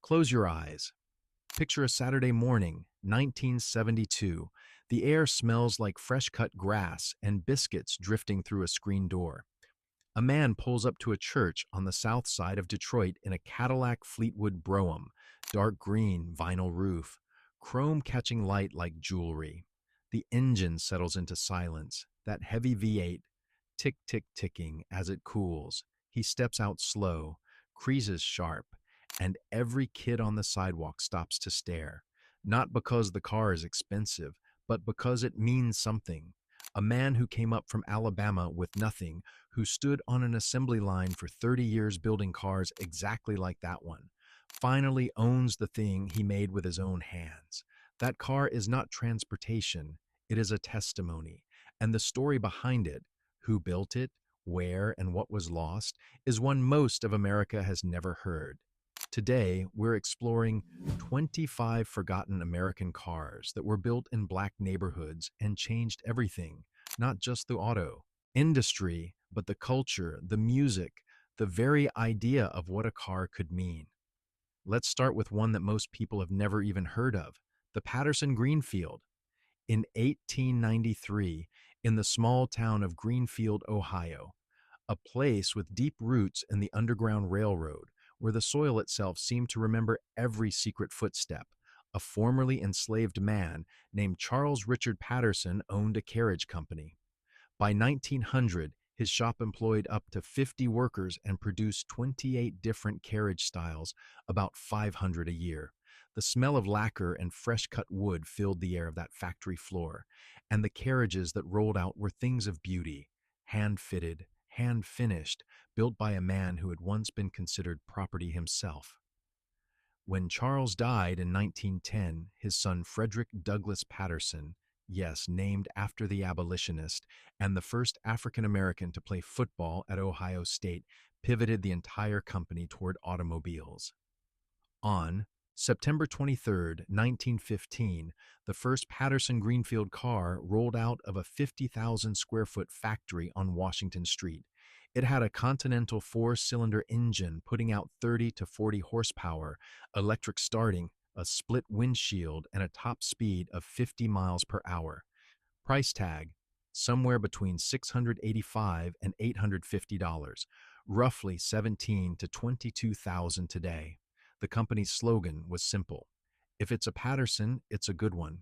Close your eyes. Picture a Saturday morning, 1972. The air smells like fresh-cut grass and biscuits drifting through a screen door. A man pulls up to a church on the south side of Detroit in a Cadillac Fleetwood Brougham, dark green vinyl roof, chrome catching light like jewelry. The engine settles into silence, that heavy V8, tick-tick-ticking as it cools. He steps out slow, creases sharp, and every kid on the sidewalk stops to stare. Not because the car is expensive, but because it means something. A man who came up from Alabama with nothing, who stood on an assembly line for 30 years building cars exactly like that one, finally owns the thing he made with his own hands. That car is not transportation, it is a testimony. And the story behind it, who built it, where, and what was lost, is one most of America has never heard. Today, we're exploring 25 forgotten American cars that were built in black neighborhoods and changed everything, not just the auto industry, but the culture, the music, the very idea of what a car could mean. Let's start with one that most people have never even heard of, the Patterson Greenfield. In 1893, in the small town of Greenfield, Ohio, a place with deep roots in the Underground Railroad, where the soil itself seemed to remember every secret footstep, a formerly enslaved man named Charles Richard Patterson owned a carriage company. By 1900, his shop employed up to 50 workers and produced 28 different carriage styles, about 500 a year. The smell of lacquer and fresh-cut wood filled the air of that factory floor, and the carriages that rolled out were things of beauty, hand-fitted, hand-finished, built by a man who had once been considered property himself. When Charles died in 1910, his son Frederick Douglass Patterson, yes, named after the abolitionist, and the first African-American to play football at Ohio State, pivoted the entire company toward automobiles. On September 23, 1915, the first Patterson Greenfield car rolled out of a 50,000 square foot factory on Washington Street. It had a Continental four-cylinder engine putting out 30 to 40 horsepower, electric starting, a split windshield, and a top speed of 50 miles per hour. Price tag, somewhere between $685 and $850, roughly $17,000 to $22,000 today. The company's slogan was simple: if it's a Patterson, it's a good one.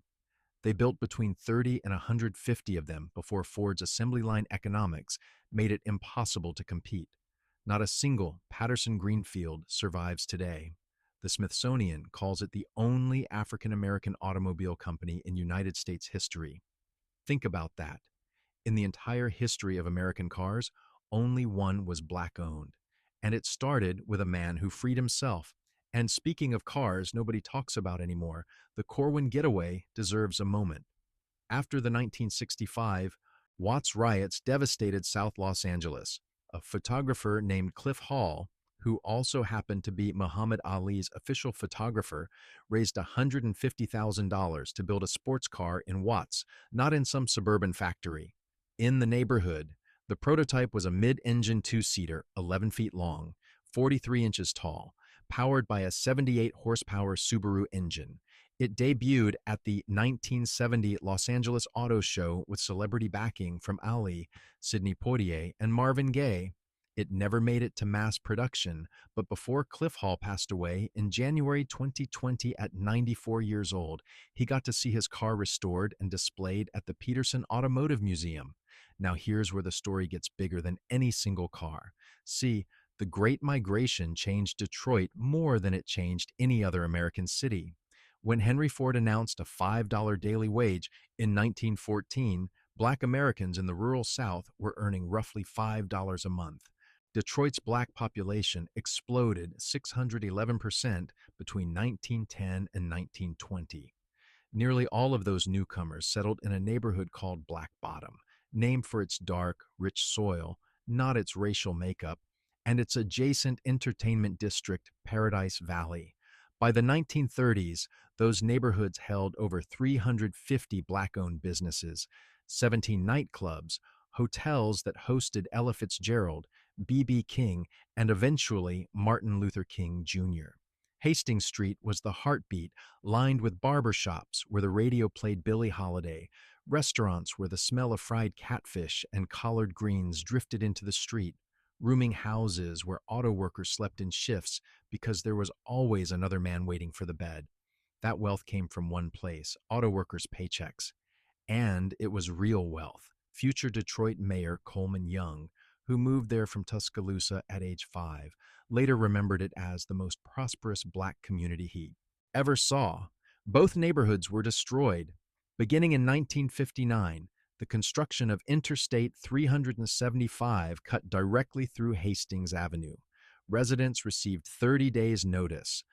They built between 30 and 150 of them before Ford's assembly line economics made it impossible to compete. Not a single Patterson Greenfield survives today. The Smithsonian calls it the only African-American automobile company in United States history. Think about that. In the entire history of American cars, only one was black-owned. And it started with a man who freed himself. And speaking of cars nobody talks about anymore, the Corwin Getaway deserves a moment. After the 1965 Watts riots devastated South Los Angeles, a photographer named Cliff Hall, who also happened to be Muhammad Ali's official photographer, raised $150,000 to build a sports car in Watts, not in some suburban factory. In the neighborhood, the prototype was a mid-engine two-seater, 11 feet long, 43 inches tall, powered by a 78-horsepower Subaru engine. It debuted at the 1970 Los Angeles Auto Show with celebrity backing from Ali, Sidney Poitier, and Marvin Gaye. It never made it to mass production, but before Cliff Hall passed away in January 2020 at 94 years old, he got to see his car restored and displayed at the Peterson Automotive Museum. Now here's where the story gets bigger than any single car. See, the Great Migration changed Detroit more than it changed any other American city. When Henry Ford announced a $5 daily wage in 1914, Black Americans in the rural South were earning roughly $5 a month. Detroit's black population exploded 611% between 1910 and 1920. Nearly all of those newcomers settled in a neighborhood called Black Bottom, named for its dark, rich soil, not its racial makeup, and its adjacent entertainment district, Paradise Valley. By the 1930s, those neighborhoods held over 350 black-owned businesses, 17 nightclubs, hotels that hosted Ella Fitzgerald, B.B. King, and eventually Martin Luther King Jr. Hastings Street was the heartbeat, lined with barber shops where the radio played Billie Holiday, restaurants where the smell of fried catfish and collard greens drifted into the street, rooming houses where auto workers slept in shifts because there was always another man waiting for the bed. That wealth came from one place, auto workers' paychecks. And it was real wealth. Future Detroit Mayor Coleman Young, who moved there from Tuscaloosa at age 5, later remembered it as the most prosperous black community he ever saw. Both neighborhoods were destroyed. Beginning in 1959, the construction of Interstate 375 cut directly through Hastings Avenue. Residents received 30 days' notice.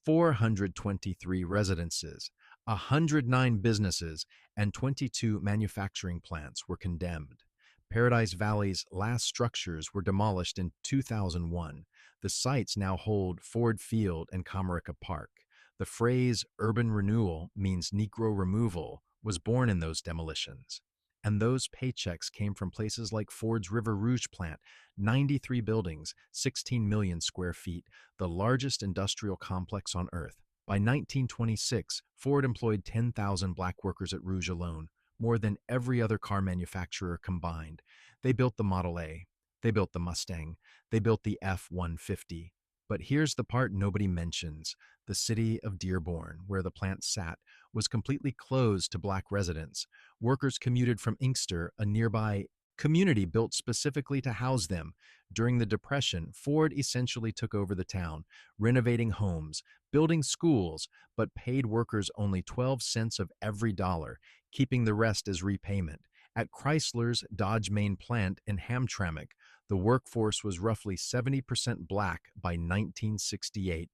423 residences, 109 businesses, and 22 manufacturing plants were condemned. Paradise Valley's last structures were demolished in 2001. The sites now hold Ford Field and Comerica Park. The phrase urban renewal means Negro removal was born in those demolitions. And those paychecks came from places like Ford's River Rouge plant, 93 buildings, 16 million square feet, the largest industrial complex on Earth. By 1926, Ford employed 10,000 black workers at Rouge alone, more than every other car manufacturer combined. They built the Model A. They built the Mustang. They built the F-150. But here's the part nobody mentions. The city of Dearborn, where the plant sat, was completely closed to black residents. Workers commuted from Inkster, a nearby community built specifically to house them. During the Depression, Ford essentially took over the town, renovating homes, building schools, but paid workers only 12 cents of every dollar, keeping the rest as repayment. At Chrysler's Dodge Main plant in Hamtramck, the workforce was roughly 70% black by 1968,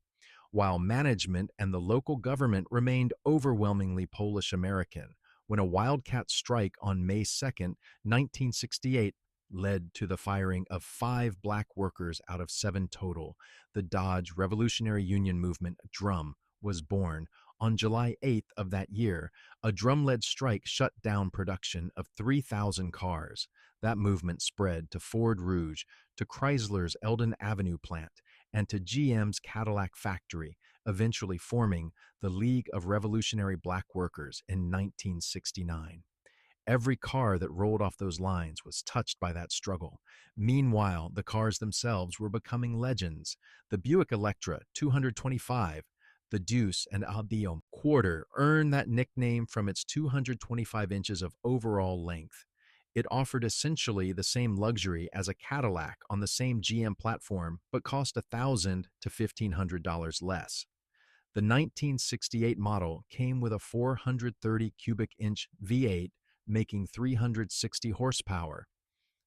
while management and the local government remained overwhelmingly Polish American, when a wildcat strike on May 2, 1968, led to the firing of 5 black workers out of 7 total. The Dodge Revolutionary Union Movement, DRUM, was born. On July 8th of that year, a drum-led strike shut down production of 3,000 cars. That movement spread to Ford Rouge, to Chrysler's Eldon Avenue plant, and to GM's Cadillac factory, eventually forming the League of Revolutionary Black Workers in 1969. Every car that rolled off those lines was touched by that struggle. Meanwhile, the cars themselves were becoming legends. The Buick Electra 225, the Deuce and Albion Quarter earned that nickname from its 225 inches of overall length. It offered essentially the same luxury as a Cadillac on the same GM platform, but cost $1,000 to $1,500 less. The 1968 model came with a 430 cubic inch V8 making 360 horsepower.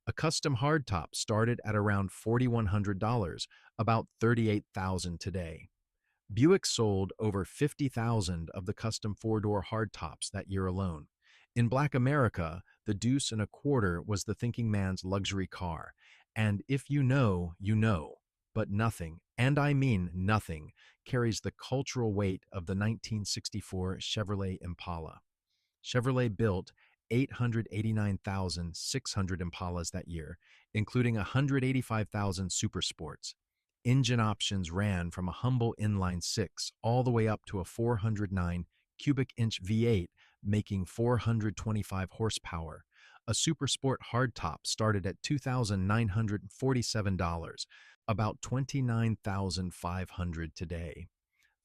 A custom hardtop started at around $4,100, about $38,000 today. Buick sold over 50,000 of the custom 4-door hardtops that year alone. In Black America, the Deuce and a Quarter was the thinking man's luxury car. And if you know, you know. But nothing, and I mean nothing, carries the cultural weight of the 1964 Chevrolet Impala. Chevrolet built 889,600 Impalas that year, including 185,000 Super Sports. Engine options ran from a humble inline-6 all the way up to a 409 cubic inch V8 making 425 horsepower. A Super Sport hardtop started at $2,947, about $29,500 today.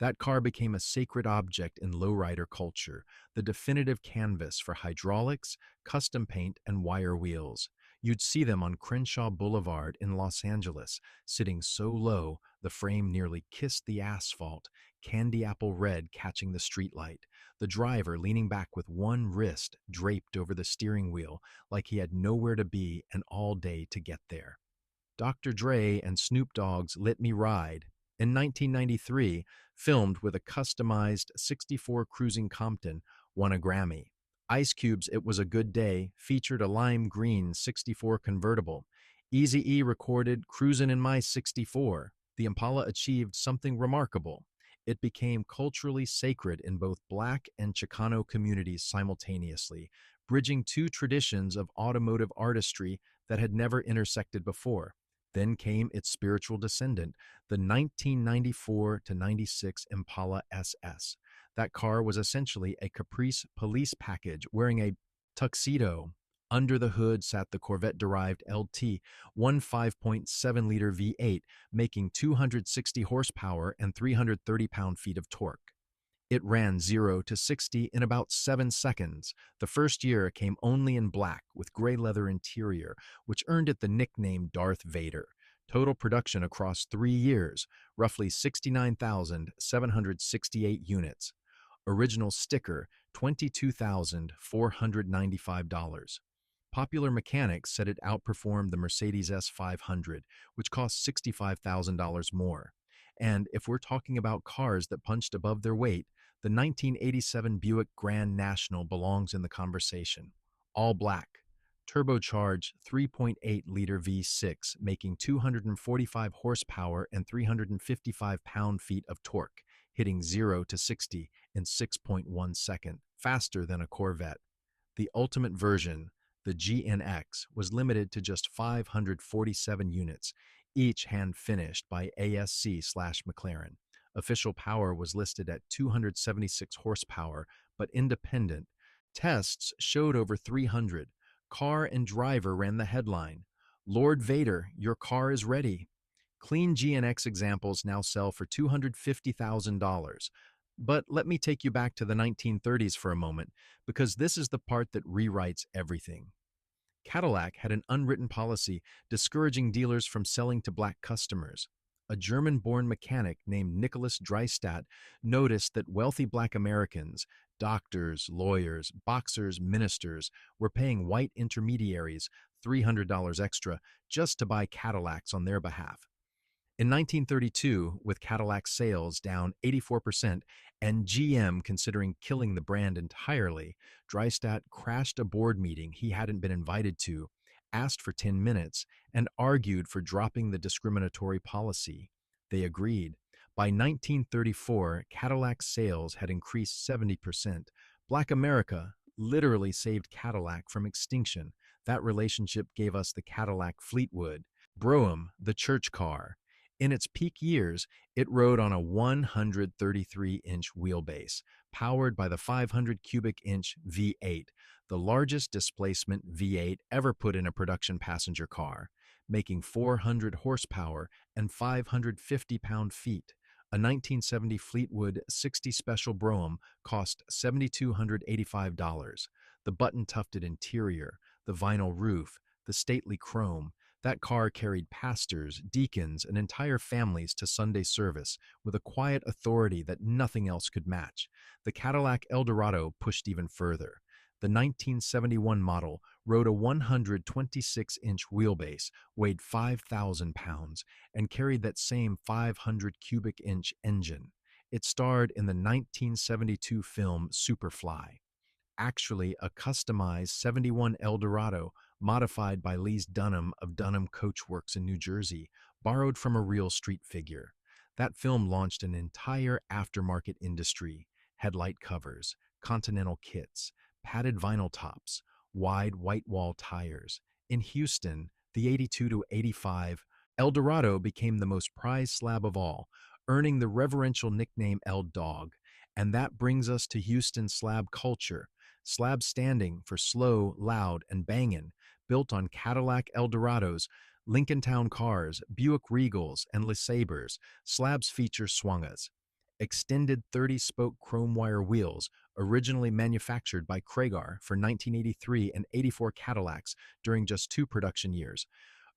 That car became a sacred object in lowrider culture, the definitive canvas for hydraulics, custom paint, and wire wheels. You'd see them on Crenshaw Boulevard in Los Angeles, sitting so low the frame nearly kissed the asphalt, candy apple red catching the streetlight, the driver leaning back with one wrist draped over the steering wheel like he had nowhere to be and all day to get there. Dr. Dre and Snoop Dogg's Let Me Ride, in 1993, filmed with a customized 64 Cruising Compton, won a Grammy. Ice Cube's It Was a Good Day featured a lime green 64 convertible. Eazy-E recorded Cruisin' in My 64. The Impala achieved something remarkable. It became culturally sacred in both Black and Chicano communities simultaneously, bridging two traditions of automotive artistry that had never intersected before. Then came its spiritual descendant, the 1994 to 96 Impala SS. That car was essentially a Caprice police package wearing a tuxedo. Under the hood sat the Corvette-derived LT 1.5-liter V8, making 260 horsepower and 330 pound-feet of torque. It ran 0 to 60 in about 7 seconds. The first year came only in black with gray leather interior, which earned it the nickname Darth Vader. Total production across 3 years, roughly 69,768 units. Original sticker, $22,495. Popular Mechanics said it outperformed the Mercedes S500, which cost $65,000 more. And if we're talking about cars that punched above their weight, the 1987 Buick Grand National belongs in the conversation. All black, turbocharged 3.8-liter V6, making 245 horsepower and 355 pound-feet of torque, hitting 0 to 60 in 6.1 seconds, faster than a Corvette. The ultimate version, the GNX, was limited to just 547 units, each hand-finished by ASC/McLaren. Official power was listed at 276 horsepower, but independent tests showed over 300. Car and driver ran the headline. Lord Vader, your car is ready. Clean GNX examples now sell for $250,000. But let me take you back to the 1930s for a moment, because this is the part that rewrites everything. Cadillac had an unwritten policy discouraging dealers from selling to black customers. A German-born mechanic named Nicholas Dreistadt noticed that wealthy black Americans, doctors, lawyers, boxers, ministers, were paying white intermediaries $300 extra just to buy Cadillacs on their behalf. In 1932, with Cadillac sales down 84% and GM considering killing the brand entirely, Dreistadt crashed a board meeting he hadn't been invited to, asked for 10 minutes, and argued for dropping the discriminatory policy. They agreed. By 1934, Cadillac sales had increased 70%. Black America literally saved Cadillac from extinction. That relationship gave us the Cadillac Fleetwood Brougham, the church car. In its peak years, it rode on a 133-inch wheelbase, powered by the 500-cubic-inch V8, the largest displacement V8 ever put in a production passenger car, making 400 horsepower and 550 pound-feet. A 1970 Fleetwood 60 Special Brougham cost $7,285. The button-tufted interior, the vinyl roof, the stately chrome. That car carried pastors, deacons, and entire families to Sunday service with a quiet authority that nothing else could match. The Cadillac Eldorado pushed even further. The 1971 model rode a 126-inch wheelbase, weighed 5,000 pounds, and carried that same 500-cubic-inch engine. It starred in the 1972 film Superfly. Actually, a customized 71 Eldorado, modified by Lees Dunham of Dunham Coachworks in New Jersey, borrowed from a real street figure. That film launched an entire aftermarket industry: headlight covers, Continental kits, padded vinyl tops, wide white wall tires. In Houston, the 82 to 85 Eldorado became the most prized slab of all, earning the reverential nickname El Dog. And that brings us to Houston slab culture. Slab standing for slow, loud, and bangin', built on Cadillac Eldorados, Lincoln Town cars, Buick Regals, and LeSabres. Slabs feature swungas, extended 30-spoke chrome wire wheels, originally manufactured by Kragar for 1983 and 84 Cadillacs during just 2 production years.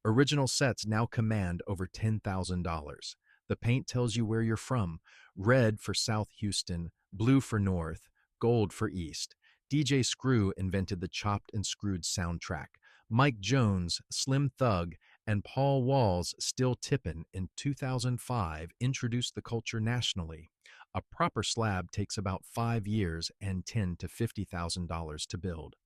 Original sets now command over $10,000. The paint tells you where you're from: red for South Houston, blue for North, gold for East. DJ Screw invented the chopped and screwed soundtrack. Mike Jones, Slim Thug, and Paul Wall's Still Tippin' in 2005 introduced the culture nationally. A proper slab takes about 5 years and $10,000 to $50,000 to build.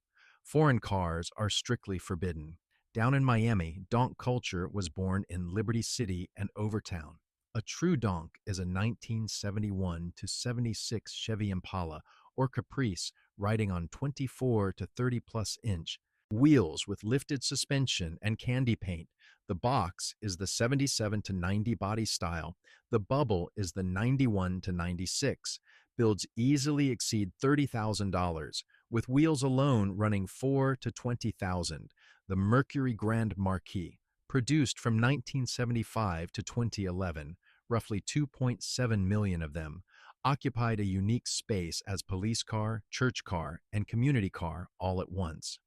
Foreign cars are strictly forbidden. Down in Miami, donk culture was born in Liberty City and Overtown. A true donk is a 1971 to 76 Chevy Impala or Caprice riding on 24 to 30-plus inch wheels with lifted suspension and candy paint. The box is the 77 to 90 body style. The bubble is the 91 to 96. Builds easily exceed $30,000, with wheels alone running 4 to 20,000. The Mercury Grand Marquis, produced from 1975 to 2011, roughly 2.7 million of them, occupied a unique space as police car, church car, and community car all at once.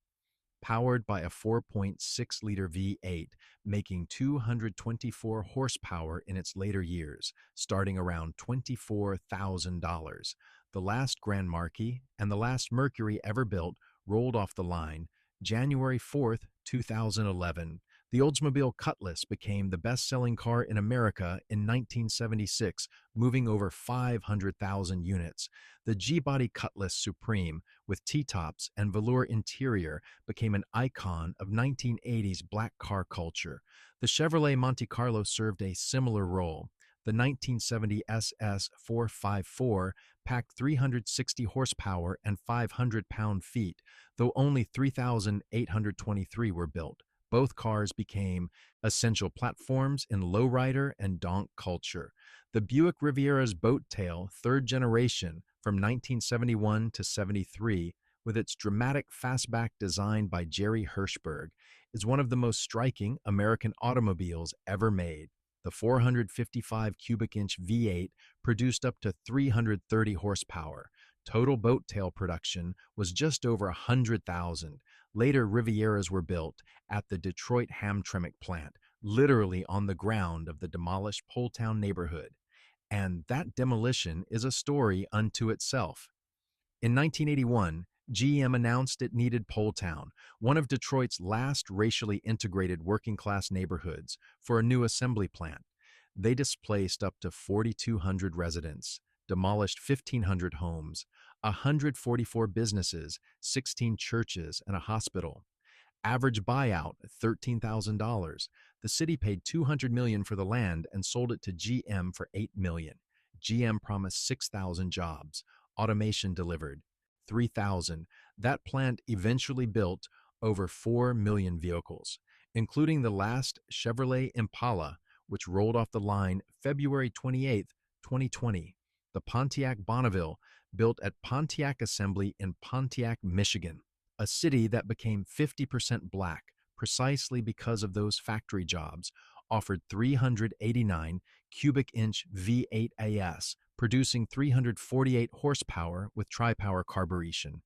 Powered by a 4.6-liter V8, making 224 horsepower in its later years, starting around $24,000. The last Grand Marquis and the last Mercury ever built rolled off the line January 4th, 2011. The Oldsmobile Cutlass became the best-selling car in America in 1976, moving over 500,000 units. The G-Body Cutlass Supreme, with T-tops and velour interior, became an icon of 1980s black car culture. The Chevrolet Monte Carlo served a similar role. The 1970 SS 454 packed 360 horsepower and 500 pound-feet, though only 3,823 were built. Both cars became essential platforms in lowrider and donk culture. The Buick Riviera's boat tail, third generation, from 1971 to 73, with its dramatic fastback design by Jerry Hirschberg, is one of the most striking American automobiles ever made. The 455 cubic inch V8 produced up to 330 horsepower. Total boat tail production was just over 100,000. Later Rivieras were built at the Detroit Hamtramck plant, literally on the ground of the demolished Poletown neighborhood. And that demolition is a story unto itself. In 1981, GM announced it needed Poletown, one of Detroit's last racially integrated working-class neighborhoods, for a new assembly plant. They displaced up to 4,200 residents, demolished 1,500 homes, 144 businesses, 16 churches, and a hospital. Average buyout, $13,000. The city paid $200 million for the land and sold it to GM for $8 million. GM promised 6,000 jobs. Automation delivered 3,000. That plant eventually built over 4 million vehicles, including the last Chevrolet Impala, which rolled off the line February 28, 2020. The Pontiac Bonneville, built at Pontiac Assembly in Pontiac, Michigan, a city that became 50% black precisely because of those factory jobs, offered 389 cubic inch V8 AS, producing 348 horsepower with tri-power carburation.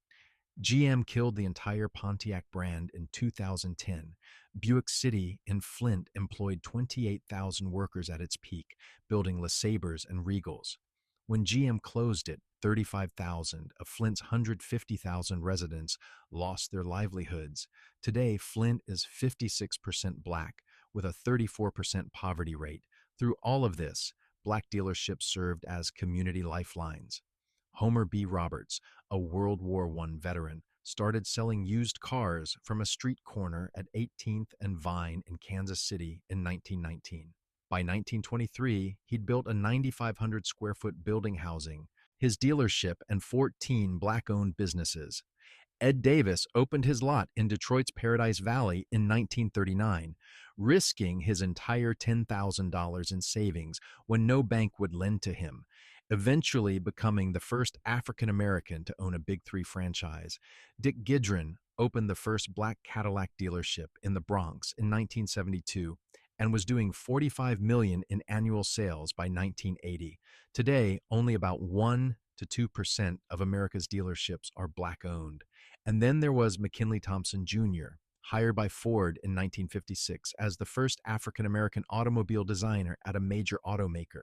GM killed the entire Pontiac brand in 2010. Buick City in Flint employed 28,000 workers at its peak, building LeSabres and Regals. When GM closed it, 35,000 of Flint's 150,000 residents lost their livelihoods. Today, Flint is 56% black, with a 34% poverty rate. Through all of this, black dealerships served as community lifelines. Homer B. Roberts, a World War I veteran, started selling used cars from a street corner at 18th and Vine in Kansas City in 1919. By 1923, he'd built a 9,500 square foot building housing his dealership and 14 black-owned businesses. Ed Davis opened his lot in Detroit's Paradise Valley in 1939, risking his entire $10,000 in savings when no bank would lend to him, eventually becoming the first African-American to own a Big Three franchise. Dick Gidron opened the first black Cadillac dealership in the Bronx in 1972 and was doing $45 million in annual sales by 1980. Today, only about 1 to 2% of America's dealerships are black-owned. And then there was McKinley Thompson Jr., hired by Ford in 1956 as the first African-American automobile designer at a major automaker.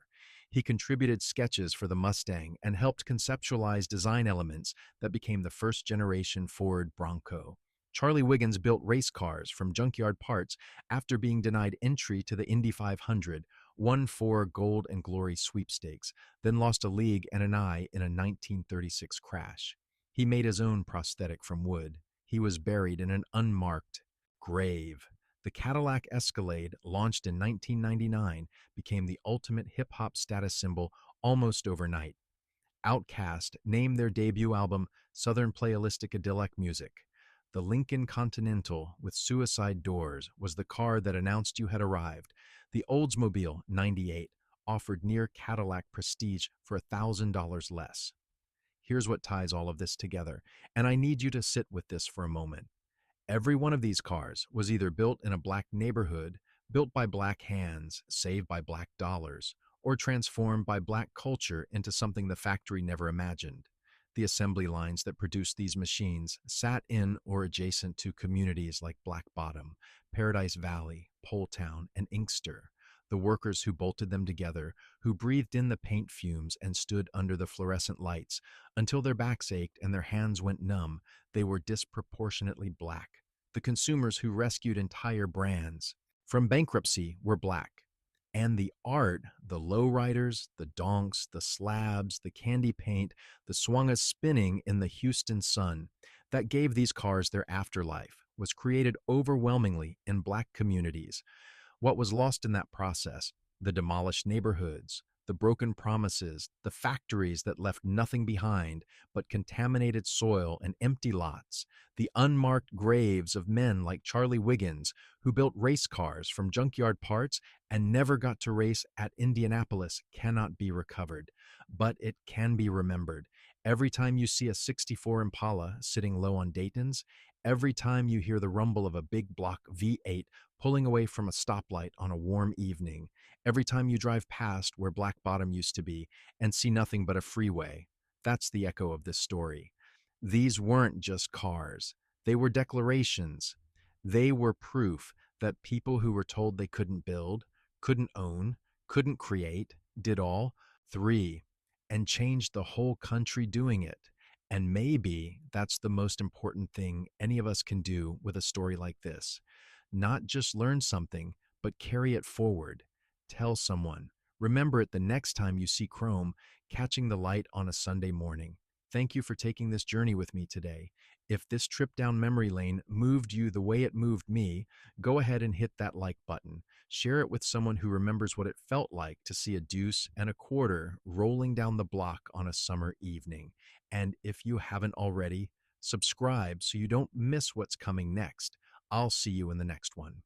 He contributed sketches for the Mustang and helped conceptualize design elements that became the first-generation Ford Bronco. Charlie Wiggins built race cars from junkyard parts after being denied entry to the Indy 500, won 4 Gold and Glory sweepstakes, then lost a leg and an eye in a 1936 crash. He made his own prosthetic from wood. He was buried in an unmarked grave. The Cadillac Escalade, launched in 1999, became the ultimate hip-hop status symbol almost overnight. Outkast named their debut album Southern Playalistic Idyllic Music. The Lincoln Continental with suicide doors was the car that announced you had arrived. The Oldsmobile 98 offered near Cadillac prestige for $1,000 less. Here's what ties all of this together, and I need you to sit with this for a moment. Every one of these cars was either built in a black neighborhood, built by black hands, saved by black dollars, or transformed by black culture into something the factory never imagined. The assembly lines that produced these machines sat in or adjacent to communities like Black Bottom, Paradise Valley, Poletown, and Inkster. The workers who bolted them together, who breathed in the paint fumes and stood under the fluorescent lights until their backs ached and their hands went numb, they were disproportionately black. The consumers who rescued entire brands from bankruptcy were black. And the art, the lowriders, the donks, the slabs, the candy paint, the swungas spinning in the Houston sun, that gave these cars their afterlife, was created overwhelmingly in black communities. What was lost in that process? The demolished neighborhoods, the broken promises, the factories that left nothing behind but contaminated soil and empty lots, the unmarked graves of men like Charlie Wiggins, who built race cars from junkyard parts and never got to race at Indianapolis, cannot be recovered. But it can be remembered. Every time you see a 64 Impala sitting low on Dayton's, every time you hear the rumble of a big block V8 pulling away from a stoplight on a warm evening, every time you drive past where Black Bottom used to be and see nothing but a freeway. That's the echo of this story. These weren't just cars, they were declarations. They were proof that people who were told they couldn't build, couldn't own, couldn't create, did all three, and changed the whole country doing it. And maybe that's the most important thing any of us can do with a story like this. Not just learn something, but carry it forward. Tell someone. Remember it the next time you see Chrome catching the light on a Sunday morning. Thank you for taking this journey with me today. If this trip down memory lane moved you the way it moved me, go ahead and hit that like button. Share it with someone who remembers what it felt like to see a deuce and a quarter rolling down the block on a summer evening. And if you haven't already, subscribe so you don't miss what's coming next. I'll see you in the next one.